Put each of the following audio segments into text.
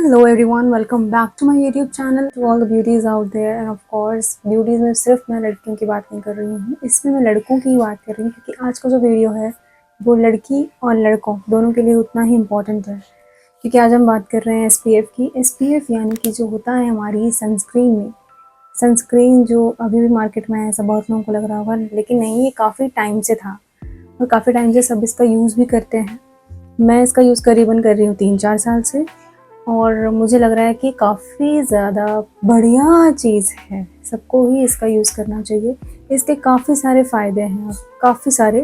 Hello everyone, welcome back to my YouTube channel. To all the beauties out there, and of course beauties में सिर्फ मैं लड़कियों की बात नहीं कर रही हूँ, इसमें मैं लड़कों की बात कर रही हूँ क्योंकि आज का जो वीडियो है वो लड़की और लड़कों दोनों के लिए उतना ही इम्पोर्टेंट है। क्योंकि आज हम बात कर रहे हैं SPF की। SPF यानी कि जो होता है हमारी सनस्क्रीन में, सनस्क्रीन जो अभी भी मार्केट में है, ऐसा बहुत लोगों को लग रहा होगा, लेकिन नहीं, ये काफ़ी टाइम से था और काफ़ी टाइम से सब इसका यूज़ भी करते हैं। मैं इसका यूज़ करीबन कर रही हूँ 3-4 साल से और मुझे लग रहा है कि काफ़ी ज़्यादा बढ़िया चीज़ है, सबको ही इसका यूज़ करना चाहिए। इसके काफ़ी सारे फ़ायदे हैं और काफ़ी सारे,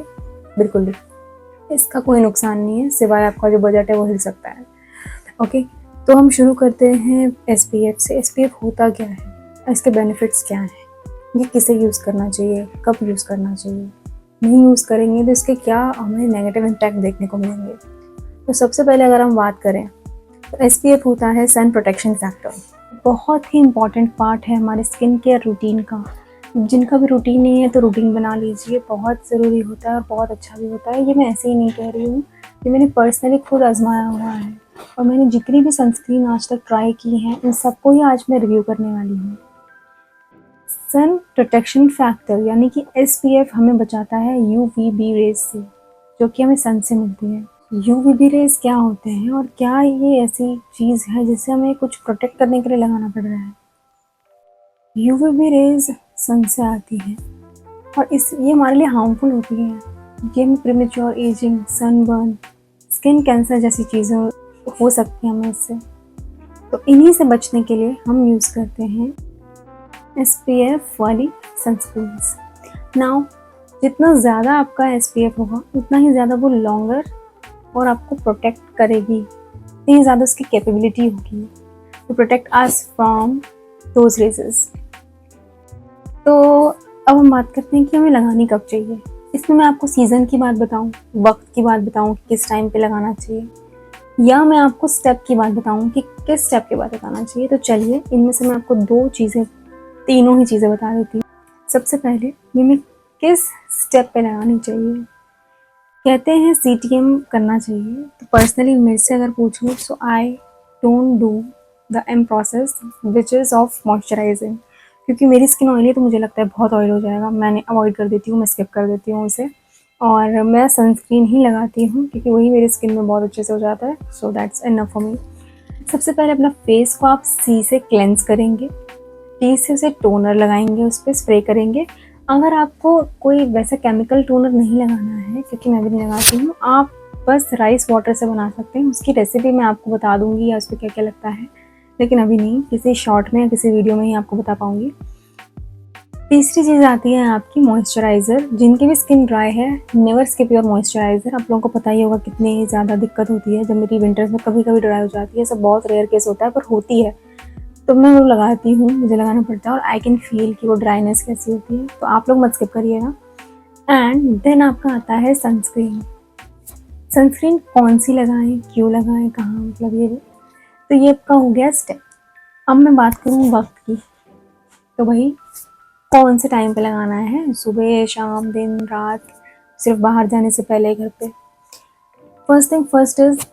बिल्कुल भी इसका कोई नुकसान नहीं है, सिवाय आपका जो बजट है वो हिल सकता है। ओके, तो हम शुरू करते हैं SPF से। SPF होता क्या है, इसके बेनिफिट्स क्या हैं, ये किसे यूज़ करना चाहिए, कब यूज़ करना चाहिए, नहीं यूज़ करेंगे तो इसके क्या हमें नेगेटिव इम्पैक्ट देखने को मिलेंगे। तो सबसे पहले अगर हम बात करें तो SPF होता है सन प्रोटेक्शन फैक्टर। बहुत ही इम्पॉर्टेंट पार्ट है हमारे स्किन केयर रूटीन का। जिनका भी रूटीन नहीं है तो रूटीन बना लीजिए, बहुत ज़रूरी होता है और बहुत अच्छा भी होता है। ये मैं ऐसे ही नहीं कह रही हूँ, ये मैंने पर्सनली खुद आजमाया हुआ है और मैंने जितनी भी सनस्क्रीन आज तक ट्राई की हैं इन सबको ही आज मैं रिव्यू करने वाली हूँ। सन प्रोटेक्शन फैक्टर यानी कि SPF हमें बचाता है UVB रेज से, जो कि हमें सन से मिलती है। UVB रेज क्या होते हैं और क्या ये ऐसी चीज़ है जिससे हमें कुछ प्रोटेक्ट करने के लिए लगाना पड़ रहा है। UVB रेज सन से आती है और ये हमारे लिए हार्मफुल होती है। ये premature ageing, sunburn, skin cancer जैसी चीज़ें हो सकती हैं हमें इससे। तो इन्हीं से बचने के लिए हम यूज़ करते हैं SPF वाली सनस्क्रीन्स। नाउ जितना ज़्यादा आपका SPF होगा उतना ही ज़्यादा वो लॉन्गर और आपको प्रोटेक्ट करेगी, इतनी ज़्यादा उसकी कैपेबिलिटी होगी to protect us from those rays. तो अब हम बात करते हैं कि हमें लगानी कब चाहिए। इसमें मैं आपको सीज़न की बात बताऊं, वक्त की बात बताऊं कि किस टाइम पे लगाना चाहिए, या मैं आपको स्टेप की बात बताऊं कि किस स्टेप के बाद लगाना चाहिए। तो चलिए इनमें से मैं आपको तीनों ही चीज़ें बता देती हूँ। सबसे पहले ये मैं किस स्टेप पे लगानी चाहिए। कहते हैं CTM करना चाहिए, तो पर्सनली मेरे से अगर पूछो so I don't do the M process which is of moisturising, क्योंकि मेरी स्किन ऑयली है तो मुझे लगता है बहुत ऑयल हो जाएगा, मैंने अवॉइड कर देती हूँ, मैं स्किप कर देती हूँ उसे और मैं सनस्क्रीन ही लगाती हूँ क्योंकि वही मेरी स्किन में बहुत अच्छे से हो जाता है। So that's enough for me. सबसे पहले अपना फेस को आप C से क्लेंस करेंगे, T से उसे टोनर लगाएंगे, उस पर स्प्रे करेंगे। अगर आपको कोई वैसा केमिकल टोनर नहीं लगाना है, क्योंकि मैं भी नहीं लगाती हूँ, आप बस राइस वाटर से बना सकते हैं। उसकी रेसिपी मैं आपको बता दूंगी या उस पर क्या क्या लगता है, लेकिन अभी नहीं, किसी शॉर्ट में या किसी वीडियो में ही आपको बता पाऊंगी। तीसरी चीज़ आती है आपकी मॉइस्चराइज़र। जिनकी भी स्किन ड्राई है, नेवर स्किप योर मॉइस्चराइज़र। आप लोगों को पता ही होगा कितनी ज़्यादा दिक्कत होती है, जब मेरी विंटर्स में कभी कभी ड्राई हो जाती है, सब बहुत रेयर केस होता है पर होती है, तो मैं वो लगाती हूँ, मुझे लगाना पड़ता है और आई कैन फील कि वो ड्राइनेस कैसी होती है। तो आप लोग मत स्किप करिएगा। एंड देन आपका आता है सनस्क्रीन। सनस्क्रीन कौन सी लगाएं, क्यों लगाएं, कहाँ, मतलब ये, तो ये आपका हो गया स्टेप। अब मैं बात करूँ वक्त की, तो भाई कौन से टाइम पे लगाना है, सुबह, शाम, दिन, रात, सिर्फ बाहर जाने से पहले घर पे। फर्स्ट थिंग फर्स्ट इज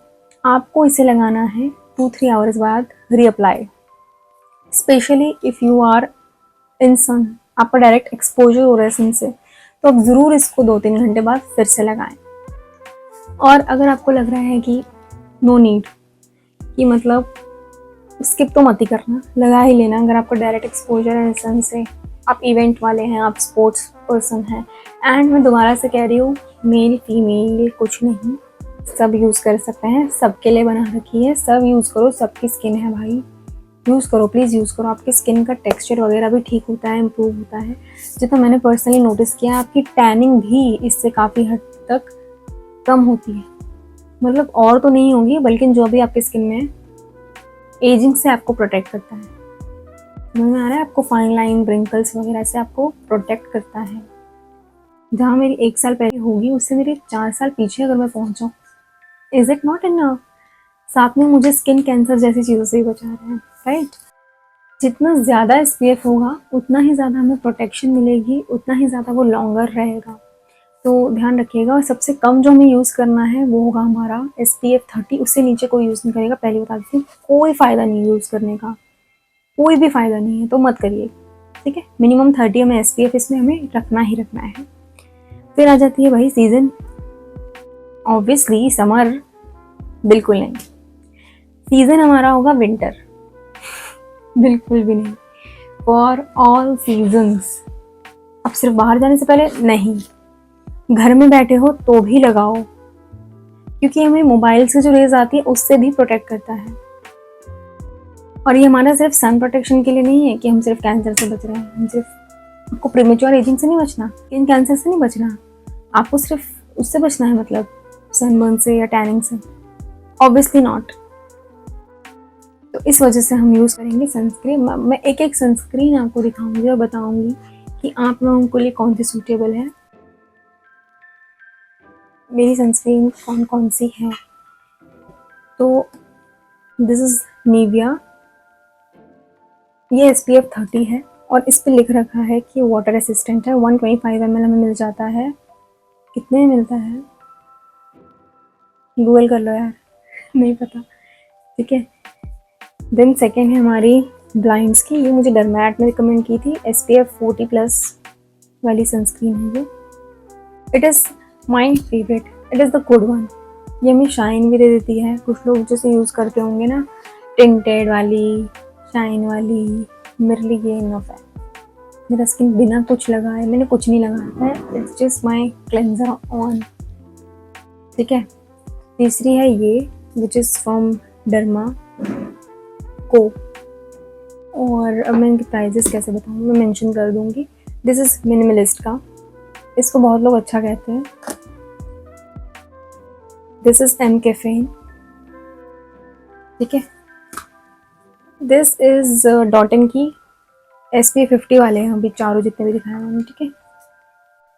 आपको इसे लगाना है 2-3 आवर्स बाद reapply, specially if you are in sun, आपका डायरेक्ट एक्सपोजर हो रहा है सन से, तो आप ज़रूर इसको 2-3 घंटे बाद फिर से लगाएं। और अगर आपको लग रहा है कि नो नीड, कि मतलब स्किप तो मत ही करना, लगा ही लेना, अगर आपको डायरेक्ट एक्सपोजर है सन से, आप इवेंट वाले हैं, आप स्पोर्ट्स पर्सन हैं, एंड मैं दोबारा से कह रही हूँ, मेल फीमेल कुछ नहीं, सब यूज़ कर सकते हैं, सबके लिए बना रखी है, सब यूज़ करो, सबकी स्किन है भाई, यूज़ करो, प्लीज़ यूज़ करो। आपकी स्किन का टेक्सचर वगैरह भी ठीक होता है, इम्प्रूव होता है। जितना मैंने पर्सनली नोटिस किया, आपकी टैनिंग भी इससे काफ़ी हद तक कम होती है, मतलब और तो नहीं होगी, बल्कि जो भी आपकी स्किन में एजिंग से आपको प्रोटेक्ट करता है। समझ में आ रहा है आपको, फाइन लाइन, ब्रिंकल्स वगैरह से आपको प्रोटेक्ट करता है। जहाँ मेरी 1 साल पहले होगी उससे मेरे 4 साल पीछे अगर मैं पहुँच जाऊँ, इज इट नॉट इनफ? साथ में मुझे स्किन कैंसर जैसी चीज़ों से ही बचा रहे हैं, राइट। जितना ज़्यादा SPF होगा उतना ही ज़्यादा हमें प्रोटेक्शन मिलेगी, उतना ही ज़्यादा वो लॉन्गर रहेगा। तो ध्यान रखिएगा। और सबसे कम जो हमें यूज़ करना है वो होगा हमारा SPF 30, उससे नीचे कोई यूज़ नहीं करेगा। पहले बता देती हूँ, कोई फ़ायदा नहीं है यूज़ करने का, कोई भी फ़ायदा नहीं है, तो मत करिए, ठीक है। मिनिमम 30 हमें SPF इसमें हमें रखना ही रखना है। फिर आ जाती है भाई सीज़न, ऑब्वियसली समर बिल्कुल नहीं, सीज़न हमारा होगा विंटर, बिल्कुल भी नहीं। For all seasons. अब सिर्फ बाहर जाने से पहले नहीं, घर में बैठे हो तो भी लगाओ, क्योंकि हमें मोबाइल से जो रेज आती है उससे भी प्रोटेक्ट करता है। और ये हमारा सिर्फ सन प्रोटेक्शन के लिए नहीं है कि हम सिर्फ कैंसर से बच रहे हैं, हम सिर्फ, आपको प्रीमेच्योर एजिंग से नहीं बचना, स्किन कैंसर से नहीं बचना, आपको सिर्फ उससे बचना है, मतलब सनबर्न से या टैनिंग से, ऑब्वियसली नॉट। तो इस वजह से हम यूज़ करेंगे सनस्क्रीन। मैं एक एक सनस्क्रीन आपको दिखाऊंगी और बताऊंगी कि आप लोगों के लिए कौन सी सूटेबल है, मेरी सनस्क्रीन कौन कौन सी है। तो दिस इज़ निविया, ये SPF 30 है और इस पे लिख रखा है कि वाटर रेसिस्टेंट है। 125 ml हमें मिल जाता है। कितने में मिलता है, गूगल कर लो यार, नहीं पता, ठीक है। देन सेकेंड है हमारी ब्लाइंड्स की, ये मुझे डरमैट ने रिकमेंड की थी, SPF 40+ वाली सनस्क्रीन है ये। It is my favourite, it is the good one. ये हमें शाइन भी दे देती है। कुछ लोग जैसे यूज़ करते होंगे ना, टिंटेड वाली, शाइन वाली, मेरे लिए ये इनफ है। मेरा स्किन बिना कुछ लगाए, मैंने कुछ नहीं लगाया है, it's just my cleanser on, ठीक है। तीसरी है ये, विच इज़ फ्रॉम डर्मा को, और अब मैं इनके प्राइजेस कैसे बताऊँ, मैं मेंशन कर दूँगी। दिस इज़ मिनिमलिस्ट का, इसको बहुत लोग अच्छा कहते हैं। दिस इज़ एम कैफेन, ठीक है। दिस इज़ डॉटन की, SPF 50 वाले हैं अभी चारों जितने भी दिखाए मैंने, ठीक है।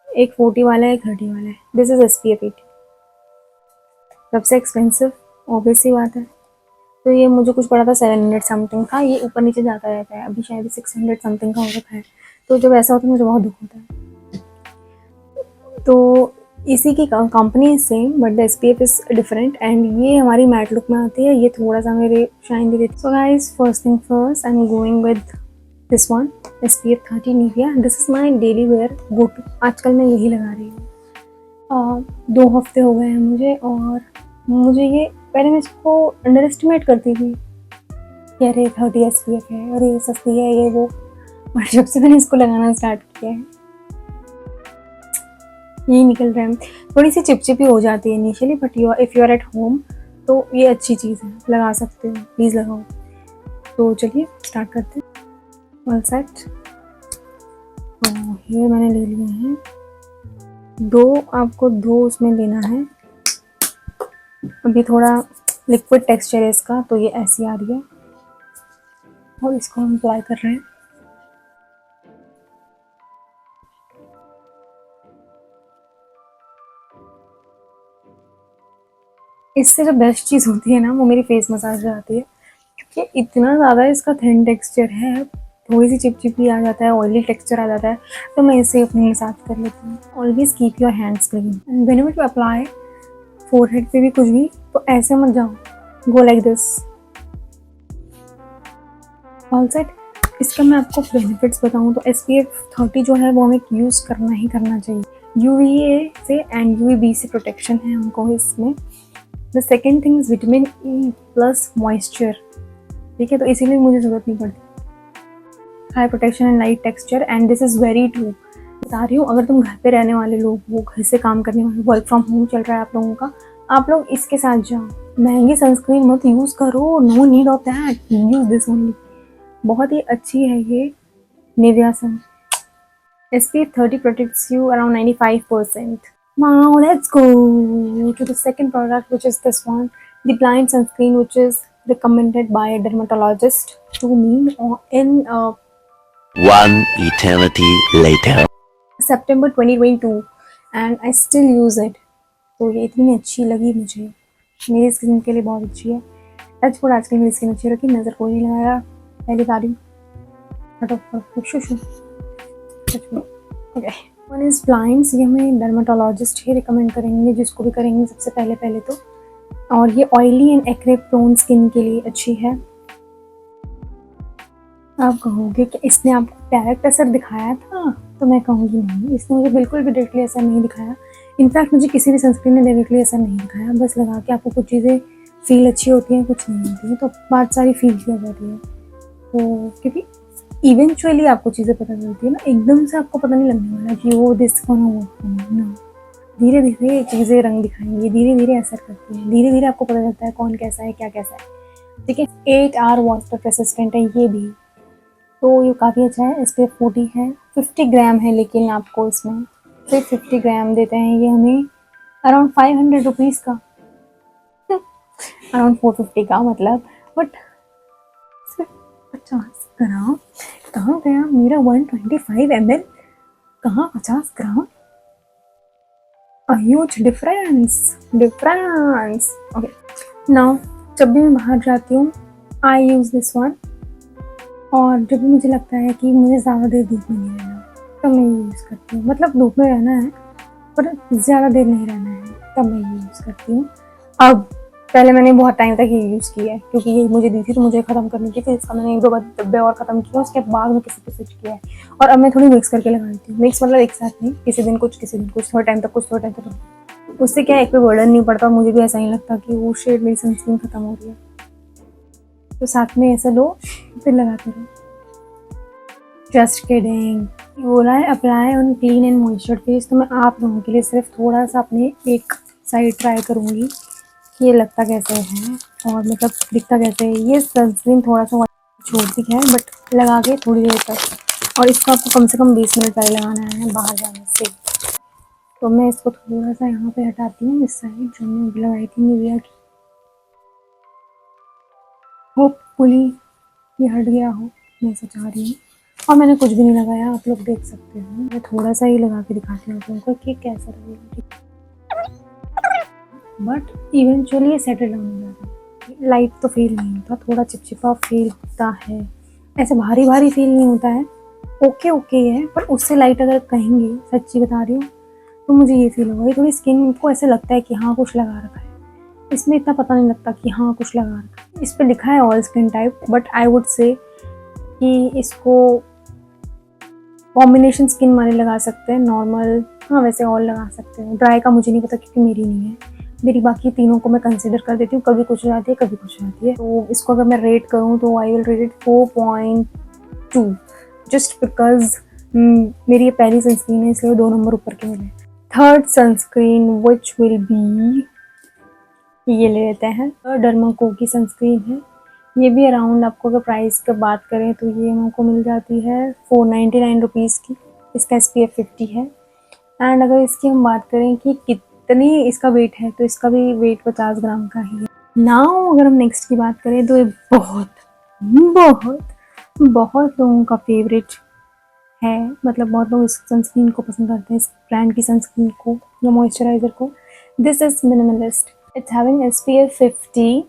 एक 40 वाला है, एक 30 वाला है। दिस इज़ SPF 80, सबसे एक्सपेंसिव, ऑब्वियस सी बात है। तो ये मुझे कुछ पड़ा था 700 समथिंग का, ये ऊपर नीचे जाता रहता है, अभी शायद 600 समथिंग का हो रखा है। तो जब ऐसा होता है मुझे बहुत दुख होता है। तो इसी की company same, but the SPF is different, and ये हमारी मैट लुक में आती है, ये थोड़ा सा मेरे शाइन दे देती है। So guys, first thing first, I am going with this one, SPF 30 Nivea. This is my daily wear go to, आजकल मैं यही लगा रही हूँ। 2 हफ्ते हो गए हैं मुझे, और मुझे ये, पहले मैं इसको अंडर एस्टिमेट करती थी कि अरे 30 SPF है, अरे ये सस्ती है, ये वो, और जब से मैंने इसको लगाना स्टार्ट किया है यही निकल रहा है। थोड़ी सी चिपचिपी हो जाती है initially, but if you are at home तो ये अच्छी चीज़ है, लगा सकते हो, प्लीज़ लगाओ। तो चलिए स्टार्ट करते हैं। ऑल सेट, तो ये मैंने ले लिए हैं 2, आपको 2 उसमें लेना है। अभी थोड़ा लिक्विड टेक्सचर है इसका, तो ये ऐसी आ रही है, और इसको हम अप्लाई कर रहे हैं। इससे जो बेस्ट चीज़ होती है ना, वो मेरी फेस मसाज आती है, क्योंकि इतना ज़्यादा इसका थिन टेक्सचर है, थोड़ी सी चिपचिपी आ जाता है, ऑयली टेक्सचर आ जाता है, तो मैं इसे अपनी मसाज कर लेती हूँ। Always keep your hands clean and whenever you apply, forehead पे भी कुछ भी, तो ऐसे मत जाओ, go like this. All set. इसका मैं आपको बेनिफिट्स बताऊँ तो SPF 30 जो है वो हमें यूज़ करना ही करना चाहिए। UVA से एंड UVB से प्रोटेक्शन है हमको इसमें। The second thing is vitamin E plus moisture, ठीक है, तो इसीलिए मुझे ज़रूरत नहीं पड़ती। High protection and light texture, and this is very true, बता रही हूँ। अगर तुम घर पे रहने वाले लोग हो, घर से काम करने वाले, वर्क फ्रॉम होम चल रहा है आप लोगों का, आप लोग इसके साथ जाओ। महंगी सनस्क्रीन मत यूज़ करो, no need of that, use this only. बहुत ही अच्छी है ये Nivea sun. SPF 30 protects you around 95%. Now let's go to the second product, which is this one, the blind sunscreen, which is recommended by a dermatologist to me in One eternity later. September 2022, and I still use it. तो ये इतनी अच्छी लगी मुझे, मेरी skin के लिए बहुत अच्छी है। टच वुड, आजकल मेरी स्किन अच्छी रखी, नज़र कोई नहीं लगाया, पहली तारीफ, हटो हटो, शू शू, touch wood, okay. One is blinds, ये हमें डर्माटोलॉजिस्ट ही रिकमेंड करेंगे, जिसको भी करेंगे सबसे पहले तो। और ये oily and acne prone skin के लिए अच्छी है। आप कहोगे कि इसने आपको डायरेक्ट असर दिखाया था, तो मैं कहूँगी नहीं, इसने मुझे बिल्कुल भी डायरेक्टली असर नहीं दिखाया। इनफैक्ट मुझे किसी भी सनस्क्रीन ने डायरेक्टली असर नहीं दिखाया। बस लगा के आपको कुछ चीज़ें फील अच्छी होती हैं, कुछ नहीं होती हैं, तो बात सारी फील की हो जाती है। तो क्योंकि इवेंचुअली आपको चीज़ें पता चलती है ना, एकदम से आपको पता नहीं लगने वाला कि वो दिस कौन हो ना। धीरे धीरे चीज़ें रंग दिखाएंगी, धीरे धीरे असर करती है, धीरे धीरे आपको पता चलता है कौन कैसा है, क्या कैसा है। ठीक है, 8 आवर वाटर रेसिस्टेंट है ये भी, तो ये काफ़ी अच्छा है। SPF 40 है, 50 ग्राम है, लेकिन आपको इसमें सिर्फ 50 ग्राम देते हैं ये हमें अराउंड 500 रुपीज़ का, अराउंड 450 का मतलब, बट सिर्फ 50 ग्राम। कहाँ गया मेरा 125 ml, कहाँ 50 ग्राम? A huge difference. Okay, now जब भी मैं बाहर जाती हूँ I use this one, और जब भी मुझे लगता है कि मुझे ज़्यादा देर धूप में नहीं रहना, तब मैं ये यूज़ करती हूँ। मतलब धूप में रहना है पर ज़्यादा देर नहीं रहना है, तब मैं ये यूज़ करती हूँ। अब पहले मैंने बहुत टाइम तक ये यूज़ किया है, क्योंकि ये मुझे दी थी तो मुझे ख़त्म करनी थी, फिर इसका मैंने 1-2 डब्बे और ख़त्म किया, उसके बाद में किसी पे स्विच किया है। और अब मैं थोड़ी मिक्स करके लगाती हूँ। मिक्स मतलब एक साथ नहीं, किसी दिन कुछ, किसी दिन कुछ, थोड़े टाइम तक कुछ, थोड़े टाइम तक। उससे क्या है, एक पे बर्डन नहीं पड़ता, मुझे भी ऐसा नहीं लगता कि वो शेड मेरी सनस्क्रीन ख़त्म हो रही है। तो साथ में ऐसा लो, फिर लगाते रहो। Just kidding. बोला है apply on clean and moisturised face, तो मैं आप लोगों के लिए सिर्फ थोड़ा सा अपने एक साइड ट्राई करूँगी कि ये लगता कैसे है और मतलब दिखता कैसे है। ये सनस्क्रीन थोड़ा सा छोटी है, बट लगा के थोड़ी देर तक, और इसको आपको कम से कम 20 मिनट पहले लगाना है बाहर जाने से। तो मैं इसको थोड़ा सा यहाँ पे हटाती हूँ, इस साइड जो मैं लगाई थी निविया की। होपफुली ये हट गया हो, मैं ऐसा चाह रही हूँ। और मैंने कुछ भी नहीं लगाया, आप लोग देख सकते हो। मैं थोड़ा सा ही लगा के दिखाती हूँ आप लोगों को कि कैसा लगेगा, बट इवेंचुअली ये सेटल डाउन हो जाता है। लाइट तो फील नहीं होता, थोड़ा चिपचिपा फील होता है, ऐसे भारी भारी फील नहीं होता है। ओके ओके है, पर उससे लाइट अगर कहेंगे, सच्ची बता रही हूँ, तो मुझे ये फील होगा। थोड़ी स्किन को ऐसे लगता है कि हाँ कुछ लगा रखा है, इसमें इतना पता नहीं लगता कि हाँ कुछ लगा रखा है। इस पर लिखा है all skin type, but I would say कि इसको कॉम्बिनेशन स्किन वाले लगा सकते हैं, नॉर्मल हाँ वैसे ऑल लगा सकते हैं। ड्राई का मुझे नहीं पता क्योंकि मेरी नहीं है, मेरी बाकी तीनों को मैं कंसिडर कर देती हूँ, कभी कुछ हो जाती है कभी कुछ हो जाती है। तो इसको अगर मैं रेट करूँ तो I will rate it 4.2, just because मेरी ये पहली सनस्क्रीन है, इसलिए 2 नंबर ऊपर के मिले। Third sunscreen which will be, ये ले लेते हैं, डर्माको की सनस्क्रीन है। ये भी अराउंड, आपको अगर प्राइस की बात करें तो ये हमको मिल जाती है 499 रुपीज़ की। इसका SPF 50 है। एंड अगर इसकी हम बात करें कि कितनी इसका वेट है, तो इसका भी वेट 50 ग्राम का ही है। नाउ अगर हम नेक्स्ट की बात करें तो ये बहुत बहुत बहुत लोगों का फेवरेट है, मतलब बहुत लोग इस सनस्क्रीन को पसंद करते हैं, इस ब्रांड की सनस्क्रीन को या मॉइस्चराइजर को। This is minimalist, it's having SPF 50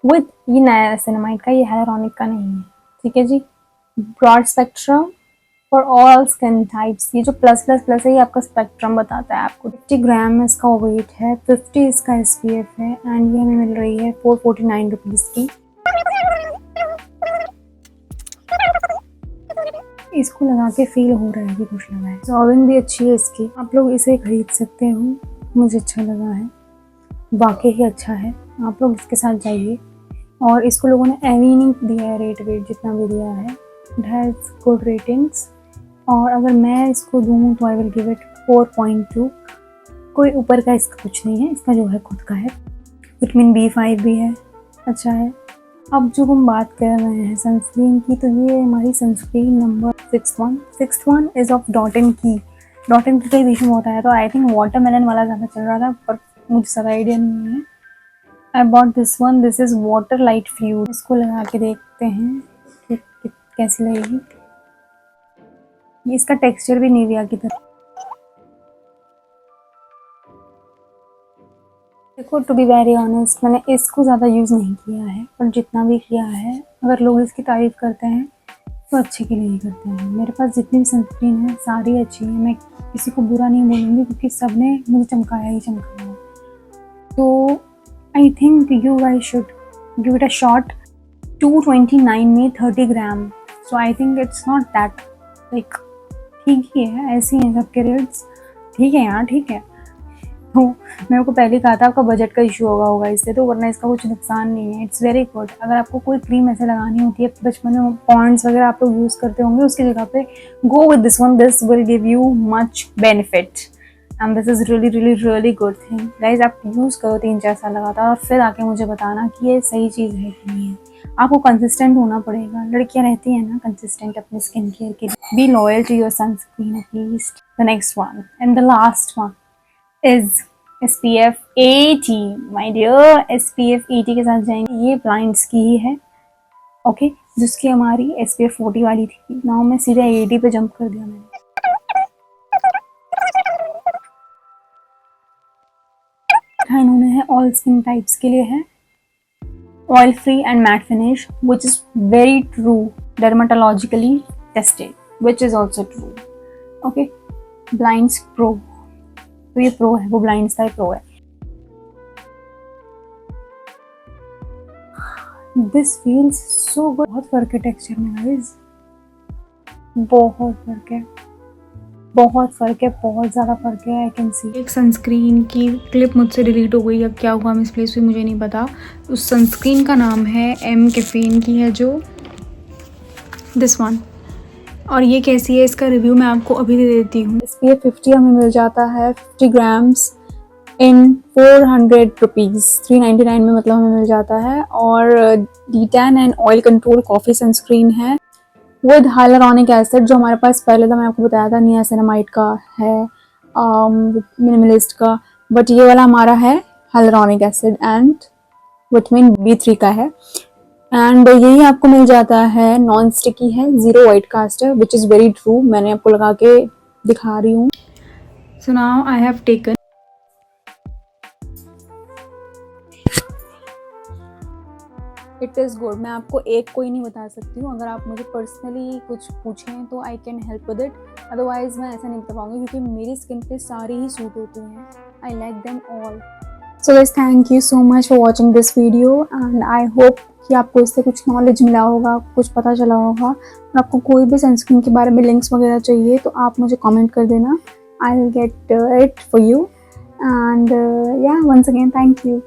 with, ये नया सिनेमाइड का, ये हाइलोरॉनिक का नहीं है, ठीक है जी। Broad spectrum for all skin types, ये जो प्लस प्लस प्लस है ये आपका स्पेक्ट्रम बताता है आपको। 50 ग्राम इसका वेट है, 50 इसका SPF है, एंड ये हमें मिल रही है 449 रुपीज़ की। इसको लगा के फील हो रहा है कि कुछ लगा है। सॉल्विंग भी अच्छी है इसकी, आप लोग इसे खरीद सकते हो, मुझे अच्छा लगा है, वाकई ही अच्छा है। आप लोग इसके साथ जाइए। और इसको लोगों ने एवी नहीं दिया है रेट वेट, जितना भी दिया है, इट हैज़ गुड रेटिंग्स। और अगर मैं इसको दूँ तो आई विल गिव इट 4.2। कोई ऊपर का इसका कुछ नहीं है, इसका जो है खुद का है। विटामिन B5 भी है, अच्छा है। अब जो हम बात कर रहे हैं सनस्क्रीन की, तो ये हमारी sunscreen number 61 is of dot and की। डॉट एंड की कई बीच में होता है, तो आई थिंक वाटरमेलन वाला ज़्यादा चल रहा था, पर मुझे ज़्यादा आइडिया नहीं है। I bought this one, this is water light fluid. इसको लगा के देखते हैं कि कैसी लगेगी। ये इसका टेक्सचर भी निविया की तरह। देखो टू बी वेरी ऑनेस्ट, मैंने इसको ज़्यादा यूज़ नहीं किया है, पर जितना भी किया है, अगर लोग इसकी तारीफ़ करते हैं तो अच्छे के लिए ही करते हैं। मेरे पास जितनी भी सनस्क्रीन है सारी अच्छी है, मैं किसी को बुरा नहीं बोलूँगी क्योंकि सब ने मुझे चमकाया ही चमकाया है। तो I think you guys should give it a shot. 229 में 30 gram, so I think it's not that like, ठीक ही है, ऐसे ही हैं सबके रेट्स, ठीक है यार, ठीक है। तो मैंने को पहले कहा था आपका बजट का इशू होगा इससे, तो वरना इसका कुछ नुकसान नहीं है, इट्स वेरी गुड। अगर आपको कोई क्रीम ऐसे लगानी होती है बचपन में पॉन्ड्स वगैरह आप लोग यूज़ करते होंगे, उसकी जगह पे go with this one, this will give you much benefit and this is really really really good thing guys. आप यूज़ करो 3-4 साल लगातार और फिर आके मुझे बताना कि ये सही चीज़ है कि नहीं है। आपको कंसिस्टेंट होना पड़ेगा, लड़कियां रहती हैं ना कंसिस्टेंट अपने स्किन केयर के लिए। Be loyal to your sunscreen at least. The next one and the last one is SPF 80 my dear. SPF 80 के साथ जाएंगे, ये ब्लाइंड्स की ही है, ओके, जिसकी हमारी SPF 40 वाली थी, नाउ मैं सीधा 80 पे जंप कर दिया मैंने। इन्होंने है ऑल स्किन टाइप्स के लिए है, oil free and matte finish which is very true, dermatologically tested which is also true, okay. Blinds pro, तो ये प्रो है, वो ब्लाइंड्स का प्रो है। दिस फील्स सो गुड, बहुत फर्क है टेक्सचर में गाइस, बहुत फर्क है, बहुत फ़र्क है, बहुत ज़्यादा फ़र्क है। I can see. एक सनस्क्रीन की क्लिप मुझसे डिलीट हो गई, अब क्या हुआ मिसप्लेस हुई मुझे नहीं पता। उस सनस्क्रीन का नाम है M कैफीन की है, जो दिस वन। और ये कैसी है इसका रिव्यू मैं आपको अभी दे देती हूँ। SPF 50 हमें मिल जाता है 50 ग्राम्स इन 400 रुपीज़, 399 में मतलब हमें मिल जाता है। और D10 and oil control coffee sunscreen है विद हाइलुरोनिक एसिड, जो हमारे पास पहले तो मैं आपको बताया था नियासिनामाइड का है, मिनिमलिस्ट का, बट ये वाला हमारा है hyaluronic acid and vitamin B3 का है। एंड यही आपको मिल जाता है, नॉन स्टिकी है, ज़ीरो वाइट कास्ट है, विच इज़ वेरी ट्रू, मैंने आपको लगा के दिखा रही हूँ। So now I have taken, it is good. मैं आपको एक कोई नहीं बता सकती हूँ, अगर आप मुझे पर्सनली कुछ पूछें तो I can help with it, otherwise मैं ऐसा नहीं बता पाऊँगी क्योंकि मेरी स्किन पे सारी ही सूट होती हैं, I like them all. So guys thank you so much for watching this video and I hope कि आपको इससे कुछ नॉलेज मिला होगा, कुछ पता चला होगा। और आपको कोई भी सनस्क्रीन के बारे में लिंक्स वगैरह चाहिए तो आप मुझे कमेंट कर देना, I will get it for you and या वंस अगेन थैंक यू।